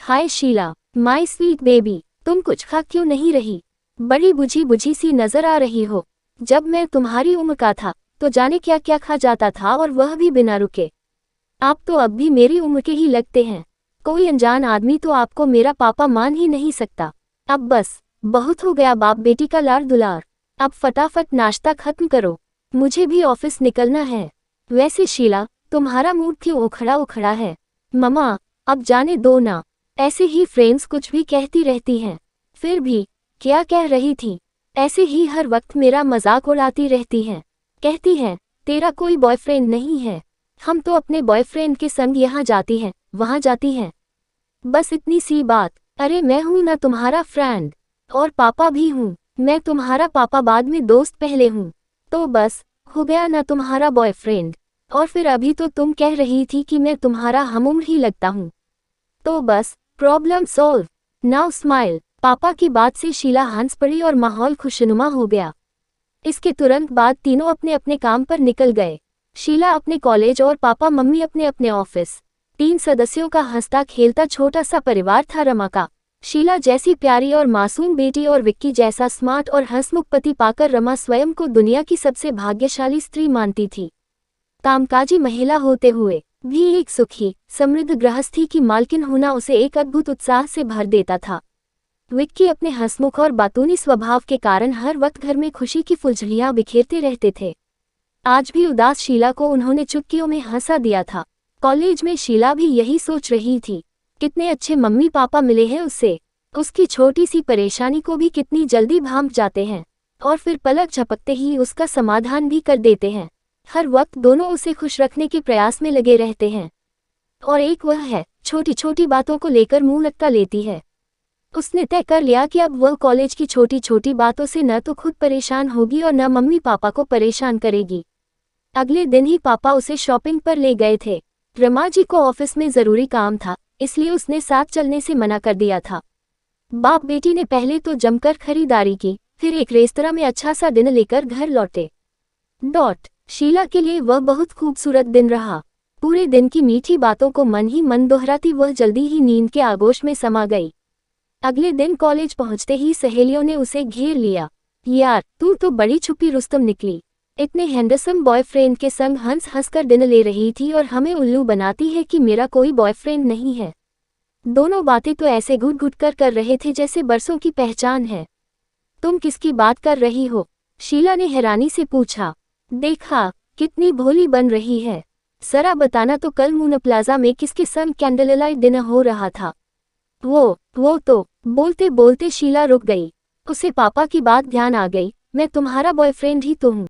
Hi Sheela, my sweet baby, तुम कुछ खा क्यों नहीं रही? बड़ी बुझी बुझी सी नजर आ रही हो। जब मैं तुम्हारी उम्र का था तो जाने क्या क्या खा जाता था, और वह भी बिना रुके। आप तो अब भी मेरी उम्र के ही लगते हैं। कोई अनजान आदमी तो आपको मेरा पापा मान ही नहीं सकता। अब बस बहुत हो गया बाप बेटी का लाड़ दुलार। अब फटाफट नाश्ता खत्म करो, मुझे भी ऑफिस निकलना है। वैसे शीला, तुम्हारा मूड क्यों उखड़ा उखड़ा है? मम्मा, अब जाने दो ना। ऐसे ही फ्रेंड्स कुछ भी कहती रहती हैं। फिर भी क्या कह रही थी? ऐसे ही हर वक्त मेरा मजाक उड़ाती रहती हैं। कहती हैं तेरा कोई बॉयफ्रेंड नहीं है। हम तो अपने बॉयफ्रेंड के संग यहाँ जाती हैं, वहाँ जाती हैं। बस इतनी सी बात। अरे मैं हूँ ना तुम्हारा फ्रेंड, और पापा भी हूँ। मैं तुम्हारा पापा बाद में, दोस्त पहले हूँ। तो बस हो गया ना तुम्हारा बॉयफ्रेंड। और फिर अभी तो तुम कह रही थी कि मैं तुम्हारा हमउम्र ही लगता हूँ। तो बस प्रॉब्लम सॉल्व। Now smile. पापा की बात से शीला हंस पड़ी और माहौल खुशनुमा हो गया। इसके तुरंत बाद तीनों अपने अपने काम पर निकल गए। शीला अपने कॉलेज और पापा मम्मी अपने अपने ऑफिस। 3 सदस्यों का हंसता खेलता छोटा सा परिवार था रमा का। शीला जैसी प्यारी और मासूम बेटी और विक्की जैसा स्मार्ट और हंसमुख पति पाकर रमा स्वयं को दुनिया की सबसे भाग्यशाली स्त्री मानती थी। कामकाजी महिला होते हुए भी एक सुखी समृद्ध गृहस्थी की मालकिन होना उसे एक अद्भुत उत्साह से भर देता था। विक्की अपने हंसमुख और बातूनी स्वभाव के कारण हर वक्त घर में खुशी की फुलझड़ियां बिखेरते रहते थे। आज भी उदास शीला को उन्होंने चुटकियों में हंसा दिया था। कॉलेज में शीला भी यही सोच रही थी, कितने अच्छे मम्मी पापा मिले हैं उससे। उसकी छोटी सी परेशानी को भी कितनी जल्दी भांप जाते हैं, और फिर पलक झपकते ही उसका समाधान भी कर देते हैं। हर वक्त दोनों उसे खुश रखने के प्रयास में लगे रहते हैं। और एक वह है, छोटी छोटी बातों को लेकर मुंह लटका लेती है। उसने तय कर लिया कि अब वह कॉलेज की छोटी छोटी बातों से न तो खुद परेशान होगी और न मम्मी पापा को परेशान करेगी। अगले दिन ही पापा उसे शॉपिंग पर ले गए थे। रमा जी को ऑफिस में जरूरी काम था, इसलिए उसने साथ चलने से मना कर दिया था। बाप बेटी ने पहले तो जमकर खरीदारी की, फिर एक रेस्तरां में अच्छा सा दिन लेकर घर लौटे। शीला के लिए वह बहुत खूबसूरत दिन रहा। पूरे दिन की मीठी बातों को मन ही मन दोहराती वह जल्दी ही नींद के आगोश में समा गई। अगले दिन कॉलेज पहुंचते ही सहेलियों ने उसे घेर लिया। यार, तू तो बड़ी छुपी रुस्तम निकली। इतने हैंडसम बॉयफ्रेंड के संग हंस हंस कर दिन ले रही थी और हमें उल्लू बनाती है कि मेरा कोई बॉयफ्रेंड नहीं है। दोनों बातें तो ऐसे घुट घुट कर रहे थे जैसे बरसों की पहचान है। तुम किसकी बात कर रही हो? शीला ने हैरानी से पूछा। देखा कितनी भोली बन रही है। जरा बताना तो कल मून प्लाजा में किसके संग कैंडल लाइट डिनर हो रहा था? वो तो बोलते बोलते शीला रुक गई। उसे पापा की बात ध्यान आ गई। मैं तुम्हारा बॉयफ्रेंड ही तो हूँ।